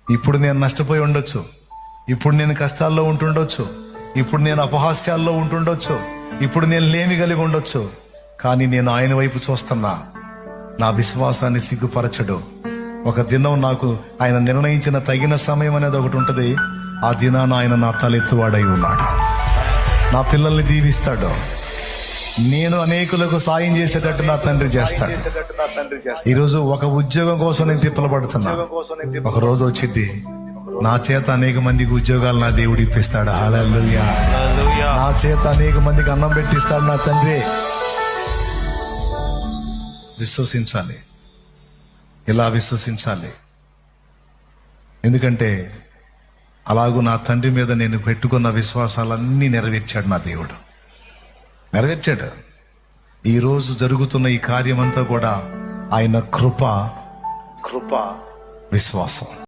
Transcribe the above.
ఇప్పుడు నేను నష్టపోయి ఉండొచ్చు, ఇప్పుడు నేను కష్టాల్లో ఉంటుండొచ్చు, ఇప్పుడు నేను అపహాస్యాల్లో ఉంటుండొచ్చు, ఇప్పుడు నేను లేమి కలిగి ఉండొచ్చు. కానీ నేను ఆయన వైపు చూస్తున్నా. నా విశ్వాసాన్ని సిగ్గుపరచడు. ఒక దినం నాకు ఆయన నిర్ణయించిన తగిన సమయం అనేది ఒకటి ఉంటుంది. ఆ దినాన ఆయన నా తలెత్తువాడై ఉన్నాడు. నా పిల్లల్ని దీవిస్తాడు. నేను అనేకులకు సాయం చేసేటట్టు నా తండ్రి చేస్తాడు. ఈరోజు ఒక ఉద్యోగం కోసం నేను తిప్పలపడుతున్నా. ఒక రోజు వచ్చింది నా చేత అనేక మందికి ఉద్యోగాలు నా దేవుడు ఇప్పిస్తాడు. హల్లెలూయా. నా చేత అనేక మందికి అన్నం పెట్టిస్తాడు నా తండ్రి. విశ్వసించాలి, ఇలా విశ్వసించాలి. ఎందుకంటే అలాగూ నా తండ్రి మీద నేను పెట్టుకున్న విశ్వాసాలన్నీ నెరవేర్చాడు నా దేవుడు. నెరవేర్చాడు. ఈరోజు జరుగుతున్న ఈ కార్యమంతా కూడా ఆయన కృప విశ్వాసం.